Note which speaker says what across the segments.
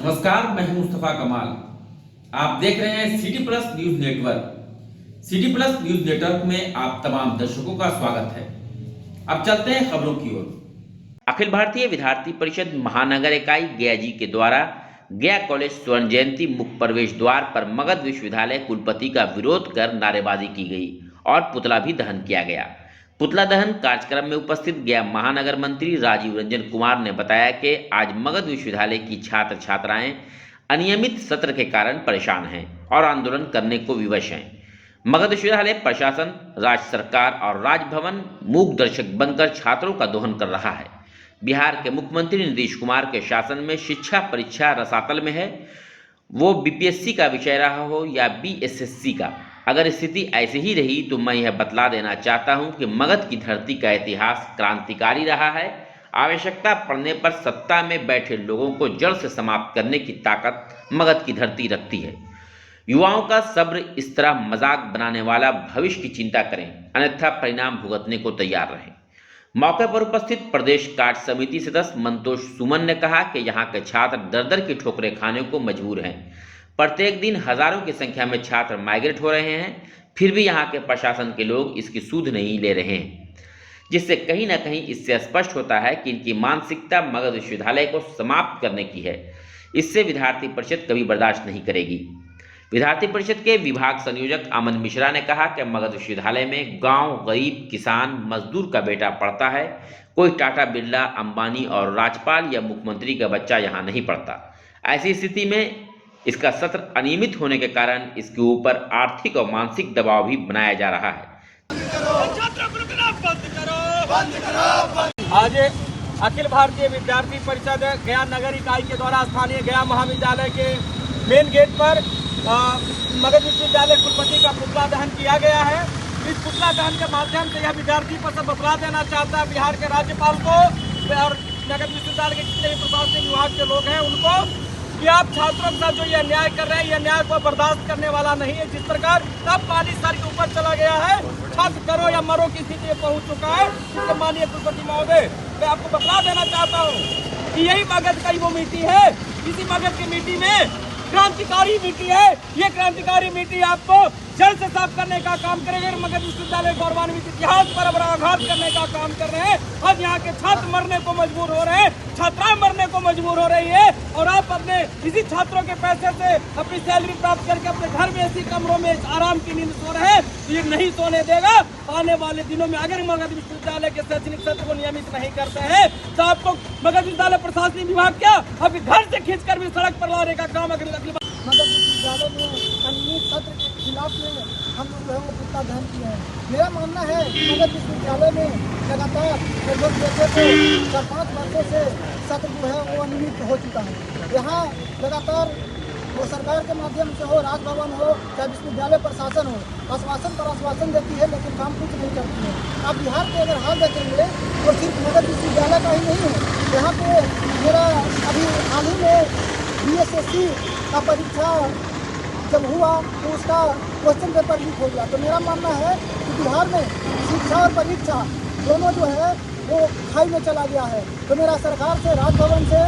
Speaker 1: नमस्कार, मैं हूं मुस्तफा कमाल। आप देख रहे हैं city plus news network. City plus news network में आप तमाम दर्शकों का स्वागत है। अब चलते हैं खबरों की ओर।
Speaker 2: अखिल भारतीय विद्यार्थी परिषद महानगर इकाई गया जी के द्वारा गया कॉलेज स्वर्ण जयंती मुख्य प्रवेश द्वार पर मगध विश्वविद्यालय कुलपति का विरोध कर नारेबाजी की गई और पुतला भी दहन किया गया। पुतला दहन कार्यक्रम में उपस्थित गया महानगर मंत्री राजीव रंजन कुमार ने बताया कि आज मगध विश्वविद्यालय की छात्र छात्राएं अनियमित सत्र के कारण परेशान हैं और आंदोलन करने को विवश हैं। मगध विश्वविद्यालय प्रशासन, राज्य सरकार और राजभवन मूक दर्शक बनकर छात्रों का दोहन कर रहा है। बिहार के मुख्यमंत्री नीतीश कुमार के शासन में शिक्षा परीक्षा रसातल में है, वो बीपीएससी का विषय रहा हो या बीएसएससी का। अगर स्थिति ऐसे ही रही तो मैं यह बतला देना चाहता हूं कि मगध की धरती का इतिहास क्रांतिकारी रहा है। आवश्यकता पड़ने पर सत्ता में बैठे लोगों को जड़ से समाप्त करने की ताकत मगध की धरती रखती है। युवाओं का सब्र इस तरह मजाक बनाने वाला भविष्य की चिंता करें, अन्यथा परिणाम भुगतने को तैयार रहें। मौके पर उपस्थित प्रदेश कार्य समिति सदस्य मंतोष सुमन ने कहा कि यहाँ के छात्र दर दर की ठोकरें खाने को मजबूर हैं। प्रत्येक दिन हजारों की संख्या में छात्र माइग्रेट हो रहे हैं, फिर भी यहाँ के प्रशासन के लोग इसकी सूद नहीं ले रहे हैं, जिससे कहीं ना कहीं इससे स्पष्ट होता है कि इनकी मानसिकता मगध विश्वविद्यालय को समाप्त करने की है। इससे विद्यार्थी परिषद कभी बर्दाश्त नहीं करेगी। विद्यार्थी परिषद के विभाग संयोजक अमन मिश्रा ने कहा कि मगध विश्वविद्यालय में गांव, गरीब, किसान, मजदूर का बेटा पढ़ता है। कोई टाटा, बिरला, अंबानी और राज्यपाल या मुख्यमंत्री का बच्चा यहाँ नहीं पढ़ता। ऐसी स्थिति में इसका सत्र अनियमित होने के कारण इसके ऊपर आर्थिक और मानसिक दबाव भी बनाया जा रहा है।
Speaker 3: आज अखिल भारतीय विद्यार्थी परिषद गया नगर इकाई के द्वारा स्थानीय गया महाविद्यालय के मेन गेट पर मगध विश्वविद्यालय कुलपति का पुतला दहन किया गया है। इस पुतला दहन के माध्यम से यह विद्यार्थी परिषद बतला देना चाहता है बिहार के राज्यपाल को और मगध विश्वविद्यालय के जितने भी प्रशासनिक विभाग के लोग हैं उनको कि आप छात्रों के साथ जो ये अन्याय कर रहे हैं, ये अन्याय को बर्दाश्त करने वाला नहीं है। जिस प्रकार तब पानी सर के ऊपर चला गया है, छात्र करो या मरो की स्थिति में पहुंच चुका है। इसके माननीय कुलपति महोदय, मैं आपको बतला देना चाहता हूँ कि यही मगध का वो मिट्टी है। इसी मगध की मिट्टी में क्रांतिकारी मिट्टी है। ये क्रांतिकारी मिट्टी आपको जड़ से साफ करने का काम करेंगे। मगध विश्वविद्यालय गौरवान्वित इतिहास पर आघात करने का काम कर रहे हैं। आज यहाँ के छात्र मरने को मजबूर हो रहे हैं, छात्राएं मरने को मजबूर हो रही है और आप अपने इसी छात्रों के पैसे से अपनी सैलरी प्राप्त करके अपने घर में ऐसी कमरों में आराम की नींद सो रहे हैं। तो ये नहीं सोने देगा। आने वाले दिनों में अगर मगध विश्वविद्यालय के शैक्षणिक सत्र को नियमित नहीं करते हैं तो आपको मगध विश्वविद्यालय प्रशासनिक विभाग क्या आपके घर से खींचकर भी सड़क पर लाने का काम अगर
Speaker 4: मगध विश्वविद्यालय में अनियमित सत्र के खिलाफ में हम लोग जो है वो पुतला दहन किए हैं। मेरा मानना है मगध विश्वविद्यालय में लगातार लगभग जैसे तो 4-5 वर्षों से सत्र जो है वो अनियमित हो चुका है। यहाँ लगातार वो सरकार के माध्यम से हो, राजभवन हो, चाहे विश्वविद्यालय प्रशासन हो, आश्वासन पर आश्वासन देती है लेकिन काम कुछ नहीं करती है। आप बिहार के अगर हाल देखेंगे तो सिर्फ मगध विश्वविद्यालय का ही नहीं है। यहाँ पे मेरा अभी हाल ही में बीएसएससी का परीक्षा जब हुआ तो उसका क्वेश्चन पेपर लीक हो गया। तो मेरा मानना है कि बिहार में शिक्षा और परीक्षा दोनों जो है वो खाई में चला गया है। तो मेरा सरकार से, राजभवन से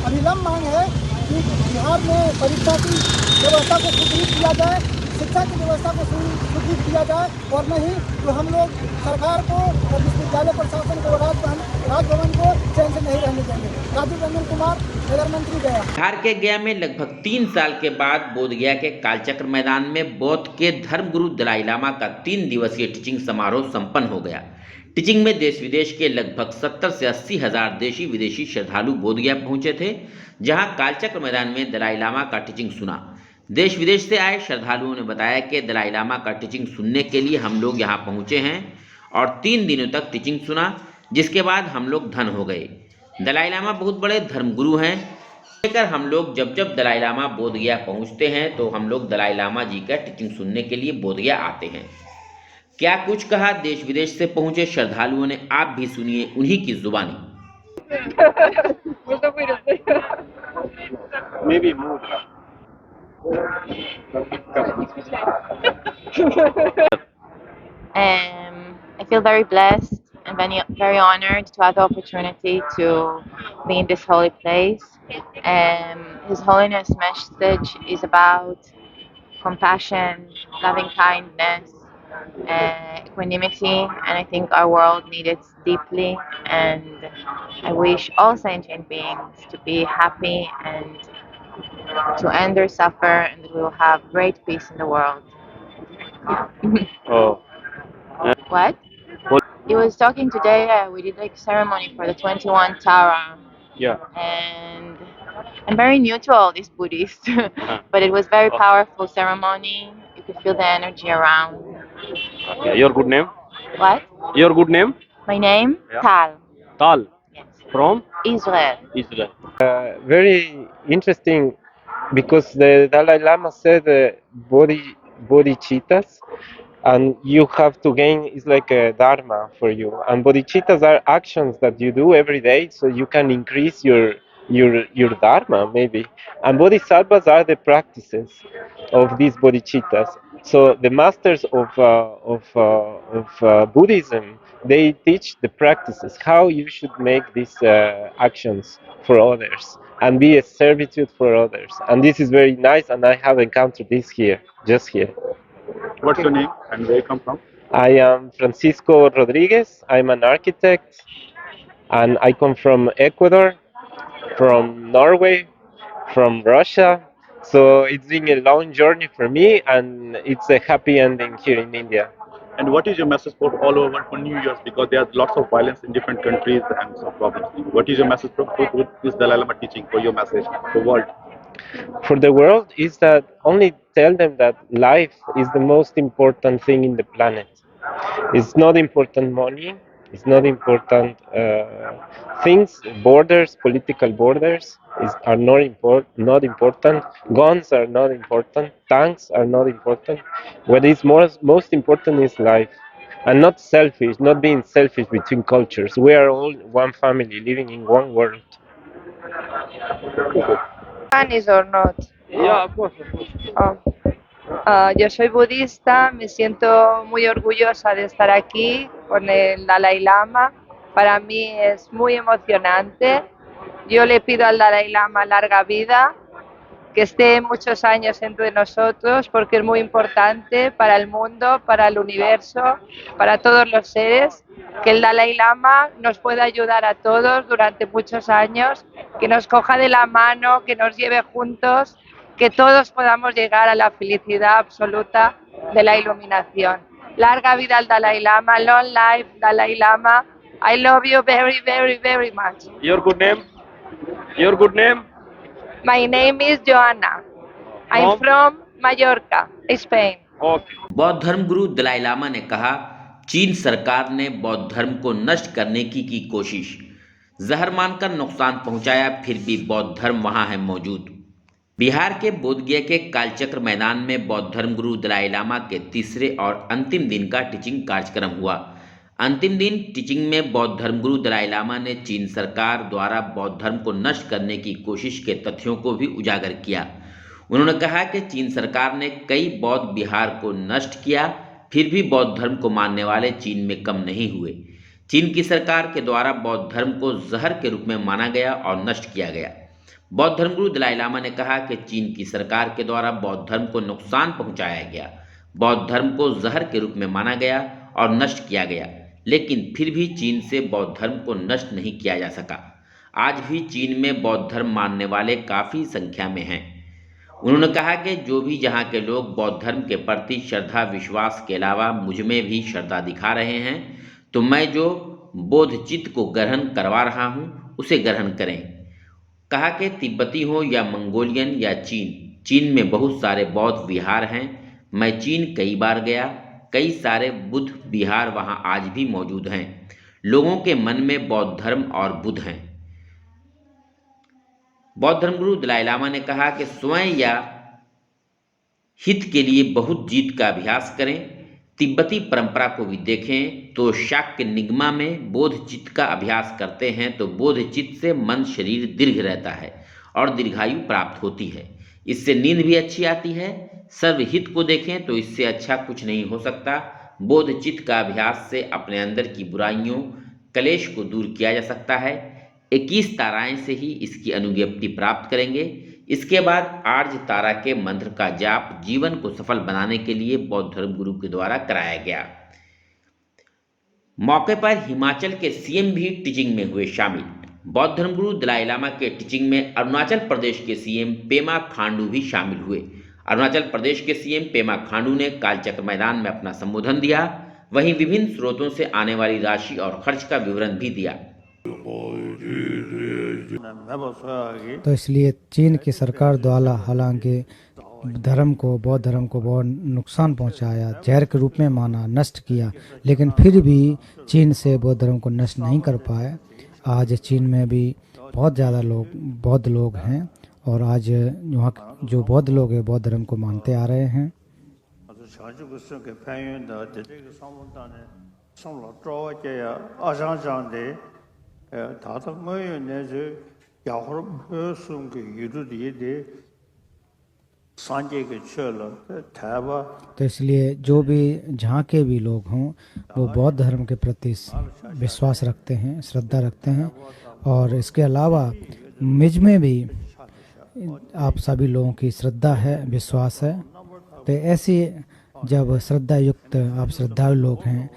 Speaker 4: अभिलंब मांग है कि बिहार में परीक्षा की व्यवस्था को सुदृढ़ किया जाए, शिक्षा की व्यवस्था को सुदृढ़ किया जाए और नहीं तो हम लोग सरकार को और विश्वविद्यालय प्रशासन को, राजभवन को चैन से नहीं रहने देंगे। राजीव रंजन कुमार, नगर मंत्री गया।
Speaker 2: बिहार के गया में लगभग 3 साल के बाद बोधगया के कालचक्र मैदान में बौद्ध के धर्मगुरु दलाई लामा का 3 दिवसीय टीचिंग समारोह संपन्न हो गया। टीचिंग में देश विदेश के लगभग 70 से 80 हजार देशी विदेशी श्रद्धालु बोधगया पहुंचे थे, जहां कालचक्र मैदान में दलाई लामा का टीचिंग सुना। देश विदेश से आए श्रद्धालुओं ने बताया कि दलाई लामा का टीचिंग सुनने के लिए हम लोग यहाँ पहुँचे हैं और 3 दिनों तक टीचिंग सुना, जिसके बाद हम लोग धन्य हो गए। दलाई लामा बहुत बड़े धर्मगुरु हैं। लेकर हम लोग जब जब दलाई लामा बोधगया पहुँचते हैं तो हम लोग दलाई लामा जी का टीचिंग सुनने के लिए बोधगया आते हैं। क्या कुछ कहा देश विदेश से पहुंचे श्रद्धालुओं ने, आप भी सुनिए उन्हीं की जुबानी।
Speaker 5: Maybe more.
Speaker 6: I feel very blessed and
Speaker 5: very honored to have the opportunity to be in this holy place. His Holiness' message is about compassion, loving kindness, equanimity, and I think our world needs it deeply. And I wish all sentient beings to be happy and to end their suffer, and that we will have great peace in the world.
Speaker 6: Oh,
Speaker 5: What?
Speaker 6: what?
Speaker 5: He was talking today. We did like ceremony for the 21 Tara,
Speaker 6: Yeah.
Speaker 5: and I'm very new to all these Buddhists,
Speaker 6: Uh-huh.
Speaker 5: but it was very
Speaker 6: Oh.
Speaker 5: powerful ceremony. You could feel the energy around.
Speaker 6: Okay. Your good name?
Speaker 5: What?
Speaker 6: Your good name?
Speaker 5: My name?
Speaker 6: Yeah.
Speaker 5: Tal.
Speaker 6: Tal.
Speaker 5: Yes.
Speaker 6: From
Speaker 5: Israel.
Speaker 6: Israel. Very interesting because the Dalai Lama said bodhicittas, and you have to gain is like a dharma for you. And bodhicittas are actions that you do every day, so you can increase your dharma maybe. And bodhisattvas are the practices of these bodhicittas. So the masters of Buddhism, they teach the practices, how you should make these actions for others and be a servitude for others. And this is very nice, and I have encountered this here, just here.
Speaker 7: What's your name and where you come from?
Speaker 6: I am Francisco Rodriguez. I'm an architect, and I come from Ecuador, from Norway, from Russia. So it's been a long journey for me, and it's a happy ending here in India.
Speaker 7: And what is your message for all over for New Year's? Because there are lots of violence in different countries and some problems. What is your message for this Dalai Lama teaching for your message for world?
Speaker 6: For the world is that only tell them that life is the most important thing in the planet. It's not important money. It's not important things. Borders, political borders, are not important. Guns are not important. Tanks are not important. What is most important is life, and not selfish. Not being selfish between cultures. We are all one family living in one world.
Speaker 8: Spanish or not?
Speaker 6: Yeah, of course.
Speaker 8: Oh. Yo soy budista, me siento muy orgullosa de estar aquí con el Dalai Lama. Para mí es muy emocionante. Yo le pido al Dalai Lama larga vida, que esté muchos años entre nosotros, porque es muy importante para el mundo, para el universo, para todos los seres, que el Dalai Lama nos pueda ayudar a todos durante muchos años, que nos coja de la mano, que nos lleve juntos, que todos podamos llegar a la felicidad absoluta de la iluminación. Larga vida al Dalai Lama, long life Dalai Lama. I love you very, very, very much.
Speaker 6: Your good name? Your good name?
Speaker 8: My name is Joanna. I'm from Mallorca, Spain.
Speaker 6: Okay.
Speaker 2: बौद्ध धर्म गुरु दलाई लामा ने कहा, चीन सरकार ने बौद्ध धर्म को नष्ट करने की कोशिश, जहर मानकर नुकसान पहुंचाया, फिर भी बौद्ध धर्म वहां है मौजूद। बिहार के बोधगया के कालचक्र मैदान में बौद्ध धर्म गुरु दलाई लामा के तीसरे और अंतिम दिन का टीचिंग कार्यक्रम हुआ। अंतिम दिन टीचिंग में बौद्ध धर्मगुरु दलाई लामा ने चीन सरकार द्वारा बौद्ध धर्म को नष्ट करने की कोशिश के तथ्यों को भी उजागर किया। उन्होंने कहा कि चीन सरकार ने कई बौद्ध विहार को नष्ट किया, फिर भी बौद्ध धर्म को मानने वाले चीन में कम नहीं हुए। चीन की सरकार के द्वारा बौद्ध धर्म को जहर के रूप में माना गया और नष्ट किया गया। बौद्ध धर्मगुरु दलाई लामा ने कहा कि चीन की सरकार के द्वारा बौद्ध धर्म को नुकसान पहुंचाया गया, बौद्ध धर्म को जहर के रूप में माना गया और नष्ट किया गया, लेकिन फिर भी चीन से बौद्ध धर्म को नष्ट नहीं किया जा सका। आज भी चीन में बौद्ध धर्म मानने वाले काफ़ी संख्या में हैं। उन्होंने कहा कि जो भी यहाँ के लोग बौद्ध धर्म के प्रति श्रद्धा विश्वास के अलावा मुझ में भी श्रद्धा दिखा रहे हैं, तो मैं जो बोध चित्त को ग्रहण करवा रहा हूँ उसे ग्रहण करें। कहा कि तिब्बती हो या मंगोलियन या चीन में बहुत सारे बौद्ध विहार हैं। मैं चीन कई बार गया, कई सारे बुद्ध विहार वहाँ आज भी मौजूद हैं। लोगों के मन में बौद्ध धर्म और बुद्ध हैं। बौद्ध धर्मगुरु दलाई लामा ने कहा कि स्वयं या हित के लिए बहुत जीत का अभ्यास करें। तिब्बती परंपरा को भी देखें तो शाक्य निगमा में बोध चित्त का अभ्यास करते हैं तो बोध चित्त से मन शरीर दीर्घ रहता है और दीर्घायु प्राप्त होती है। इससे नींद भी अच्छी आती है। सर्वहित को देखें तो इससे अच्छा कुछ नहीं हो सकता। बोध चित्त का अभ्यास से अपने अंदर की बुराइयों, कलेश को दूर किया जा सकता है। 21 ताराएं से ही इसकी अनुज्ञप्ति प्राप्त करेंगे। इसके बाद आर्य तारा के मंत्र का जाप जीवन को सफल बनाने के लिए बौद्ध धर्म गुरु के द्वारा कराया गया। मौके पर हिमाचल के सीएम भी टीचिंग में हुए शामिल। बौद्ध धर्मगुरु दलाई लामा के टीचिंग में अरुणाचल प्रदेश के सीएम पेमा खांडू भी शामिल हुए। अरुणाचल प्रदेश के सीएम पेमा खांडू ने कालचक्र मैदान में अपना संबोधन दिया, वहीं विभिन्न स्रोतों से आने वाली राशि और खर्च का विवरण भी दिया।
Speaker 9: तो इसलिए चीन की सरकार द्वारा हालांकि धर्म को, बौद्ध धर्म को बहुत नुकसान पहुंचाया, जहर के रूप में माना, नष्ट किया, लेकिन फिर भी चीन से बौद्ध धर्म को नष्ट नहीं कर पाए। आज चीन में भी बहुत ज़्यादा बौद्ध लोग हैं और आज वहाँ जो बौद्ध लोग हैं बौद्ध धर्म को मानते आ रहे हैं। तो इसलिए जो भी जहाँ के भी लोग हों वो बौद्ध धर्म के प्रति विश्वास रखते हैं, श्रद्धा रखते हैं। और इसके अलावा मुझ में भी आप सभी लोगों की श्रद्धा है, विश्वास है। तो ऐसी जब श्रद्धा युक्त आप श्रद्धालु लोग हैं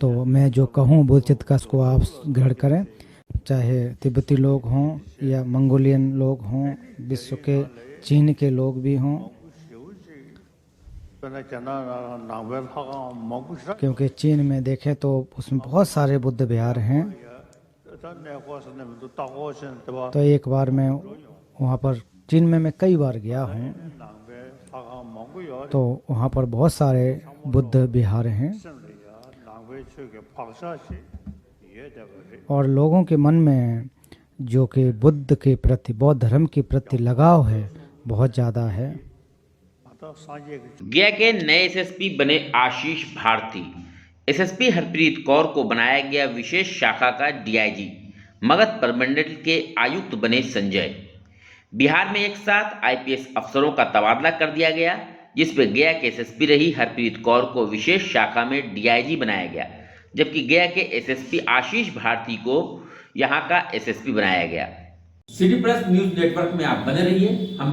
Speaker 9: तो मैं जो कहूँ बोधचित्त का उसको आप ग्रहण करें, चाहे तिब्बती लोग हों या मंगोलियन लोग हों, विश्व के चीन के लोग भी हों, क्योंकि चीन में देखें तो उसमें बहुत सारे बुद्ध विहार हैं। तो एक बार मैं वहाँ पर चीन में मैं कई बार गया हूँ, तो वहाँ पर बहुत सारे बुद्ध विहार हैं और लोगों के मन में जो कि बुद्ध के प्रति, बौद्ध धर्म के प्रति लगाव है बहुत ज़्यादा है।
Speaker 2: गया के नए एसएसपी बने आशीष भारती। एसएसपी हरप्रीत कौर को बनाया गया विशेष शाखा का डीआईजी। मगध प्रमंडल के आयुक्त बने संजय। बिहार में एक साथ आईपीएस अफसरों का तबादला कर दिया गया, जिसमें गया के एसएसपी रही हरप्रीत कौर को विशेष शाखा में डीआईजी बनाया गया, जबकि गया के एसएसपी आशीष भारती को यहां का एसएसपी बनाया गया।
Speaker 1: सिटी प्लस न्यूज नेटवर्क में आप बने रहिए। हम